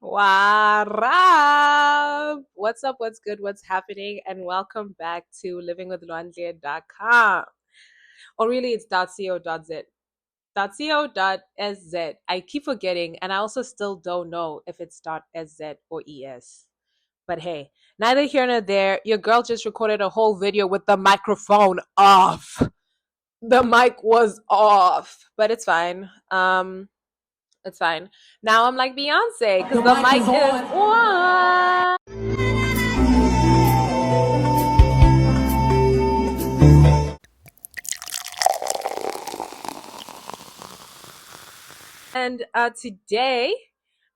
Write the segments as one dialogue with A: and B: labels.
A: Warab! What's up? What's good? What's happening? And welcome back to livingwithlwandle.com. Or really, it's .co.z. .co.sz. I keep forgetting, and I also still don't know if it's .sz or .es. But hey, neither here nor there. Your girl just recorded a whole video with the microphone off. The mic was off, but it's fine. It's fine. Now I'm like Beyonce because the mic is on. And today,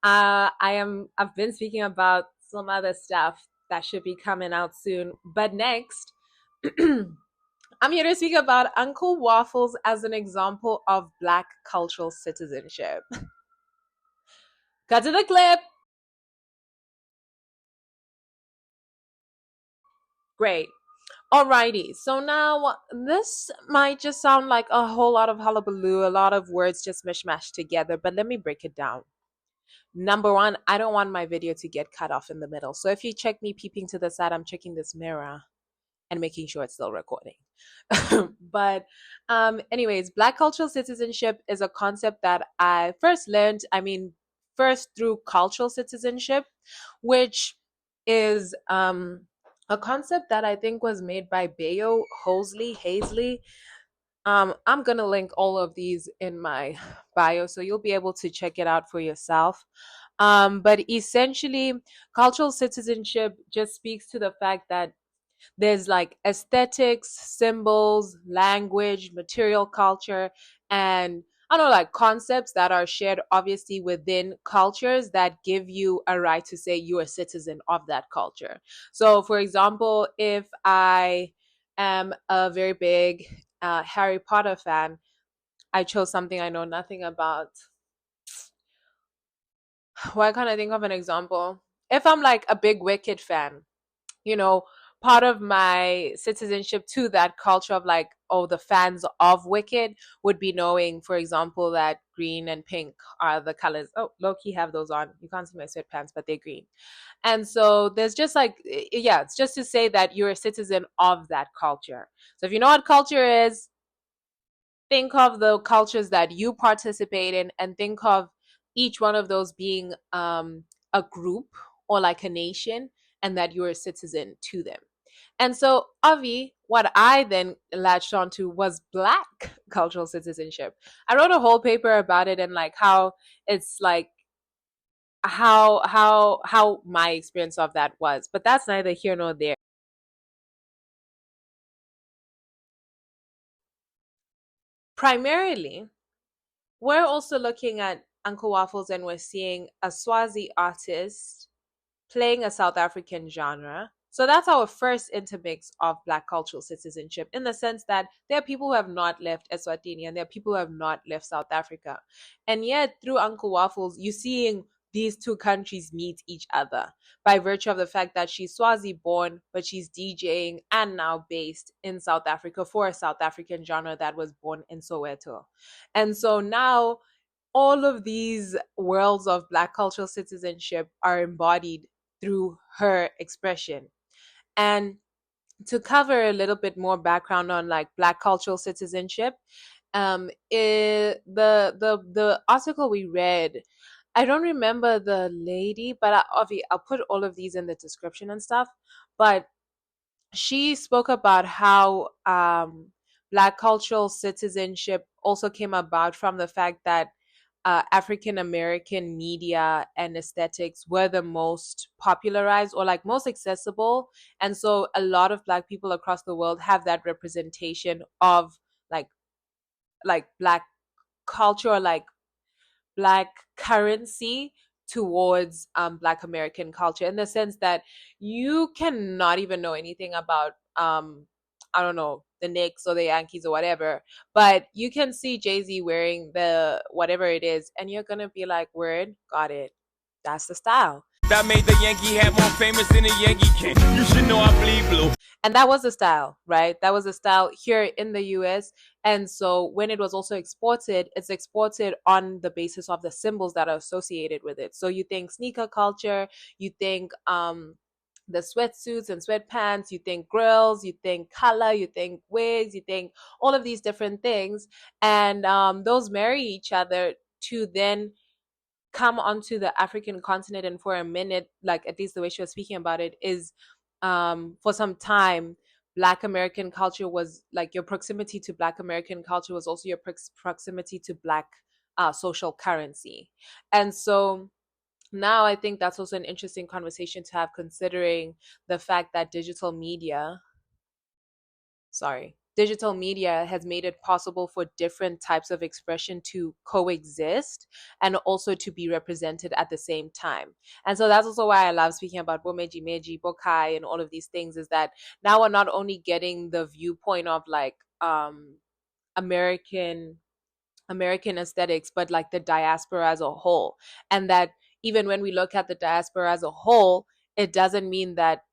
A: I've been speaking about some other stuff that should be coming out soon. But next, I'm here to speak about Uncle Waffles as an example of Black cultural citizenship. Cut to the clip. Great. Alrighty, so now this might just sound like a whole lot of hullabaloo, a lot of words just mishmashed together, but let me break it down. Number one, I don't want my video to get cut off in the middle. So if you check me peeping to the side, I'm checking this mirror and making sure it's still recording. But anyways, Black cultural citizenship is a concept that I first learned, first through cultural citizenship, which is a concept that I think was made by Bayo Hazley. I'm gonna link all of these in my bio, so you'll be able to check it out for yourself. But essentially, cultural citizenship just speaks to the fact that there's like aesthetics, symbols, language, material culture, and I don't know, like concepts that are shared obviously within cultures that give you a right to say you're a citizen of that culture. So, for example, if I am a very big Harry Potter fan, I chose something I know nothing about. Why can't I think of an example? If I'm like a big Wicked fan, you know, part of my citizenship to that culture of like, oh, the fans of Wicked would be knowing, for example, that green and pink are the colors. Oh, low key have those on. You can't see my sweatpants, but they're green. And so there's just like, yeah, it's just to say that you're a citizen of that culture. So if you know what culture is, think of the cultures that you participate in and think of each one of those being a group or like a nation and that you're a citizen to them. And so, Avi, what I then latched onto was Black cultural citizenship. I wrote a whole paper about it and like how it's like how my experience of that was, but that's neither here nor there. Primarily, we're also looking at Uncle Waffles and we're seeing a Swazi artist playing a South African genre. So that's our first intermix of Black cultural citizenship in the sense that there are people who have not left Eswatini and there are people who have not left South Africa. And yet, through Uncle Waffles, you're seeing these two countries meet each other by virtue of the fact that she's Swazi born, but she's DJing and now based in South Africa for a South African genre that was born in Soweto. And so now all of these worlds of Black cultural citizenship are embodied through her expression. And to cover a little bit more background on like Black cultural citizenship, the article we read, I don't remember the lady, but I'll put all of these in the description and stuff. But she spoke about how Black cultural citizenship also came about from the fact that African American media and aesthetics were the most popularized or like most accessible. And so a lot of Black people across the world have that representation of like Black culture or like Black currency towards Black American culture in the sense that you cannot even know anything about I don't know, the Knicks or the Yankees or whatever, but you can see Jay-Z wearing the whatever it is and you're gonna be like, word, got it, that's the style.
B: That made the Yankee hat more famous than a Yankee can. You should know I bleed blue.
A: And that was the style, right? That was the style here in the US. And so when it was also exported, it's exported on the basis of the symbols that are associated with it. So you think sneaker culture, you think the sweatsuits and sweatpants, you think grills, you think color, you think wigs, you think all of these different things. And those marry each other to then come onto the African continent. And for a minute, like at least the way she was speaking about it is for some time Black American culture was like your proximity to Black American culture was also your proximity to Black social currency. And so now I think that's also an interesting conversation to have, considering the fact that digital media has made it possible for different types of expression to coexist and also to be represented at the same time. And so that's also why I love speaking about Bomeji Meji, Bokai, and all of these things, is that now we're not only getting the viewpoint of like American American aesthetics, but like the diaspora as a whole. And that even when we look at the diaspora as a whole, it doesn't mean that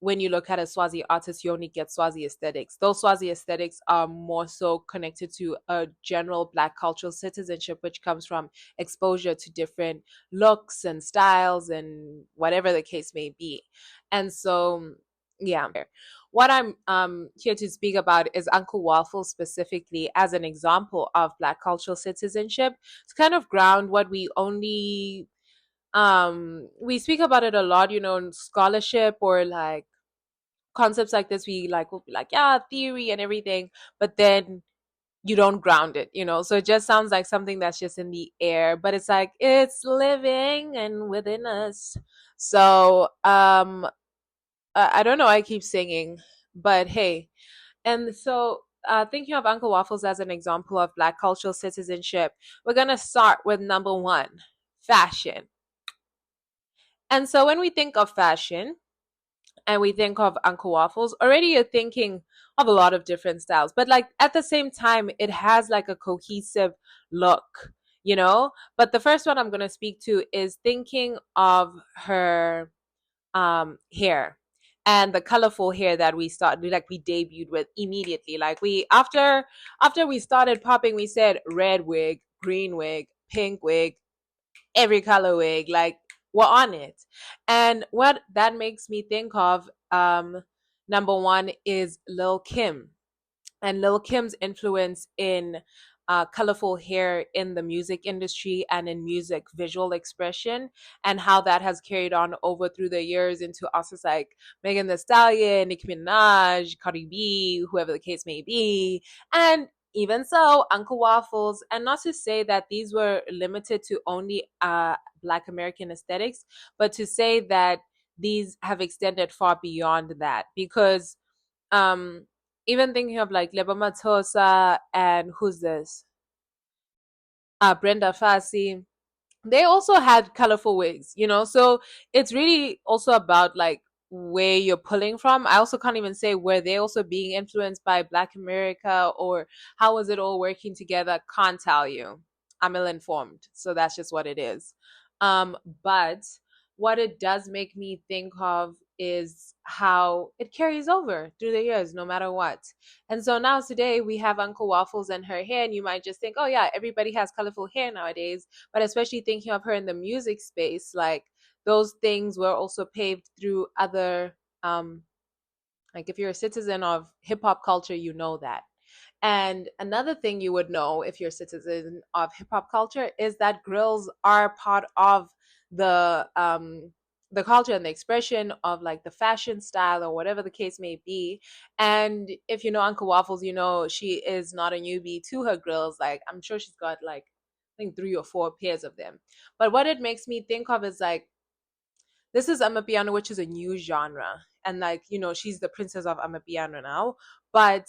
A: when you look at a Swazi artist, you only get Swazi aesthetics. Those Swazi aesthetics are more so connected to a general Black cultural citizenship, which comes from exposure to different looks and styles and whatever the case may be. And so, yeah. What I'm here to speak about is Uncle Waffles specifically as an example of Black cultural citizenship, to kind of ground what we speak about it a lot, in scholarship or like concepts like this. We like will be like, yeah, theory and everything, but then you don't ground it. So it just sounds like something that's just in the air, but it's like it's living and within us. So I don't know, I keep singing, but hey. And so, thinking of Uncle Waffles as an example of Black cultural citizenship, we're going to start with number one, fashion. And so, when we think of fashion and we think of Uncle Waffles, already you're thinking of a lot of different styles, but like at the same time, it has like a cohesive look. But the first one I'm going to speak to is thinking of her hair and the colorful hair that we debuted with immediately. Like we after we started popping, we said red wig, green wig, pink wig, every color wig, like we're on it. And what that makes me think of, number one is Lil Kim, and Lil Kim's influence in colorful hair in the music industry and in music visual expression, and how that has carried on over through the years into artists like Megan Thee Stallion, Nicki Minaj, Cardi B, whoever the case may be, and even so, Uncle Waffles. And not to say that these were limited to only Black American aesthetics, but to say that these have extended far beyond that, because um even thinking of like Lebo Matosa and who's this? Brenda Fassi, they also had colorful wigs. So it's really also about like where you're pulling from. I also can't even say were they also being influenced by Black America, or how was it all working together. Can't tell you. I'm ill informed, so that's just what it is. But what it does make me think of is how it carries over through the years, no matter what. And so now today we have Uncle Waffles and her hair, and you might just think, oh yeah, everybody has colorful hair nowadays. But especially thinking of her in the music space, like those things were also paved through other, like if you're a citizen of hip hop culture, you know that. And another thing you would know if you're a citizen of hip hop culture is that grills are part of the culture and the expression of like the fashion style or whatever the case may be. And if you know Uncle Waffles, she is not a newbie to her grills. Like I'm sure she's got like I think 3 or 4 pairs of them. But what it makes me think of is like this is Amapiano, which is a new genre. And like, she's the princess of Amapiano now. But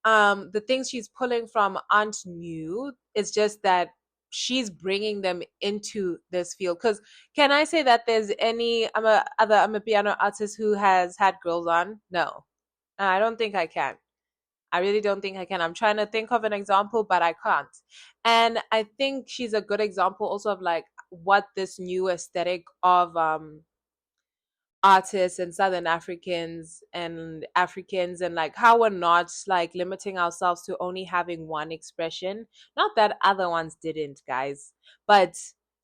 A: the things she's pulling from aren't new. It's just that she's bringing them into this field. Because can I say that there's any other Amapiano artist who has had girls on? No. I don't think I can. I really don't think I can. I'm trying to think of an example, but I can't. And I think she's a good example also of like what this new aesthetic of artists and Southern Africans and like how we're not like limiting ourselves to only having one expression. Not that other ones didn't, guys, but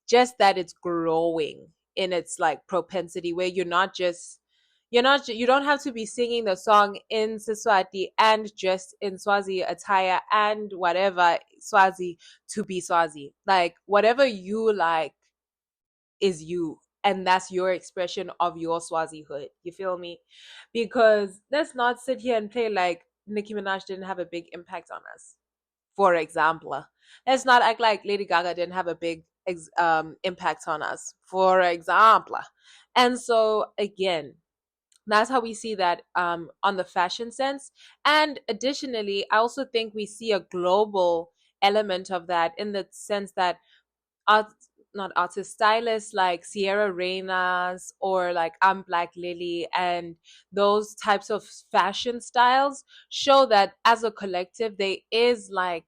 A: just that it's growing in its like propensity where you don't have to be singing the song in Siswati and just in Swazi attire and whatever Swazi to be Swazi. Like whatever you like is you, and that's your expression of your Swazihood. You feel me? Because let's not sit here and play like Nicki Minaj didn't have a big impact on us. For example, let's not act like Lady Gaga didn't have a big impact on us. For example, and so again, that's how we see that on the fashion sense. And additionally, I also think we see a global element of that in the sense that art, not artist, stylists like Sierra Reynas or like I'm Black Lily and those types of fashion styles show that as a collective, there is like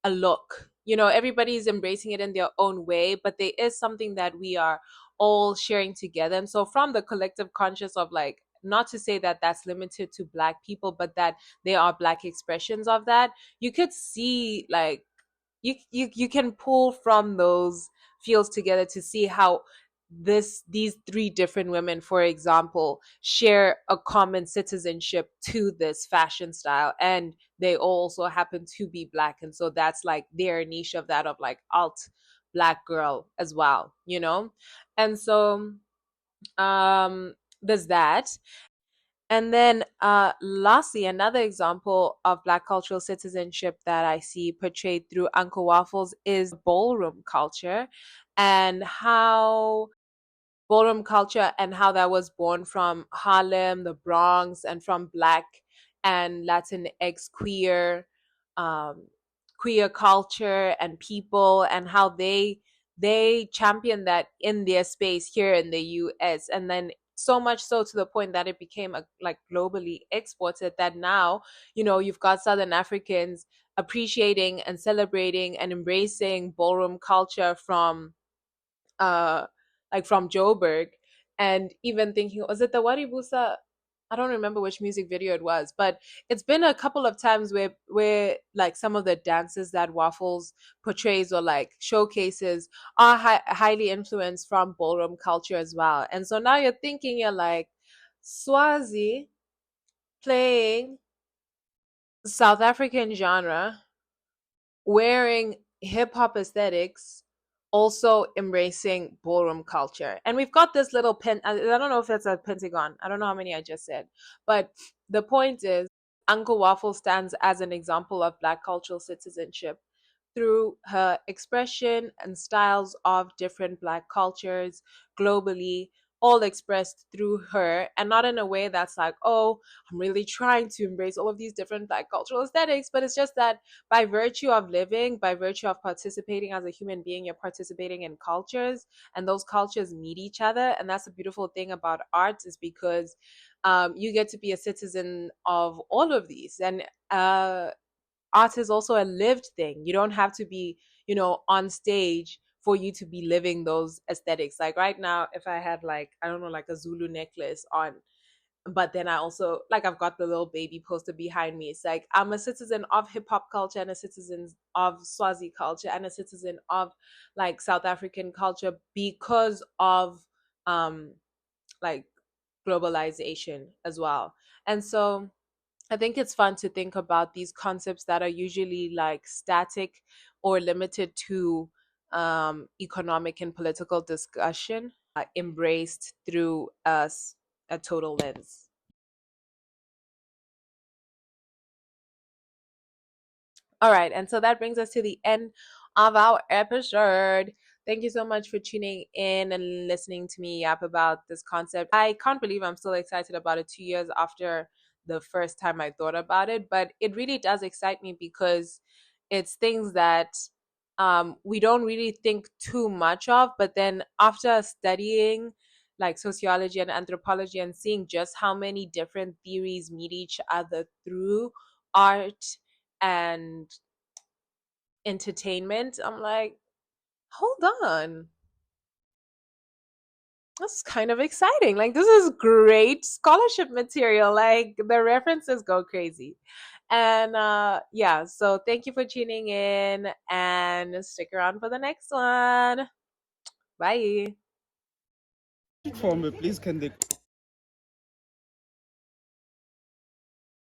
A: a look. You know, everybody's embracing it in their own way, but there is something that we are all sharing together. And so, from the collective conscious of like, not to say that that's limited to Black people, but that there are Black expressions of that, you could see like you can pull from those fields together to see how these three different women, for example, share a common citizenship to this fashion style, and they also happen to be Black, and so that's like their niche of that of like alt Black girl as well, you know. And so there's that. And then lastly, another example of Black cultural citizenship that I see portrayed through Uncle Waffles is ballroom culture, and how ballroom culture and how that was born from Harlem, the Bronx, and from Black and Latinx um, queer culture and people, and how they champion that in their space here in the US, and then so much so to the point that it became like globally exported, that now, you know, you've got Southern Africans appreciating and celebrating and embracing ballroom culture from uh from Joburg, and even thinking, was it the Waribusa? I don't remember which music video it was, but it's been a couple of times where like some of the dances that Waffles portrays or like showcases are highly influenced from ballroom culture as well. And so now you're thinking, you're like, Swazi playing South African genre, wearing hip hop aesthetics, also embracing ballroom culture. And we've got this little pen. I don't know if it's a pentagon. I don't know how many I just said. But the point is, Uncle Waffle stands as an example of Black cultural citizenship through her expression and styles of different Black cultures globally, all expressed through her, and not in a way that's like, oh, I'm really trying to embrace all of these different Black cultural aesthetics, but it's just that by virtue of living, by virtue of participating as a human being, you're participating in cultures, and those cultures meet each other. And that's the beautiful thing about art, is because you get to be a citizen of all of these. And art is also a lived thing. You don't have to be, you know, on stage for you to be living those aesthetics. Like right now, if I had like, I don't know, like a Zulu necklace on, but then I also like, I've got the little baby poster behind me. It's like I'm a citizen of hip hop culture and a citizen of Swazi culture and a citizen of like South African culture because of um like globalization as well. And so I think it's fun to think about these concepts that are usually like static or limited to economic and political discussion, embraced through a total lens. All right, and so that brings us to the end of our episode. Thank you so much for tuning in and listening to me yap about this concept. I can't believe I'm still excited about it 2 years after the first time I thought about it, but it really does excite me because it's things that we don't really think too much of. But then after studying like sociology and anthropology and seeing just how many different theories meet each other through art and entertainment, I'm like, hold on. That's kind of exciting. Like, this is great scholarship material. Like, the references go crazy. And yeah, so thank you for tuning in and stick around for the next one. Bye.
C: Formel, please, can they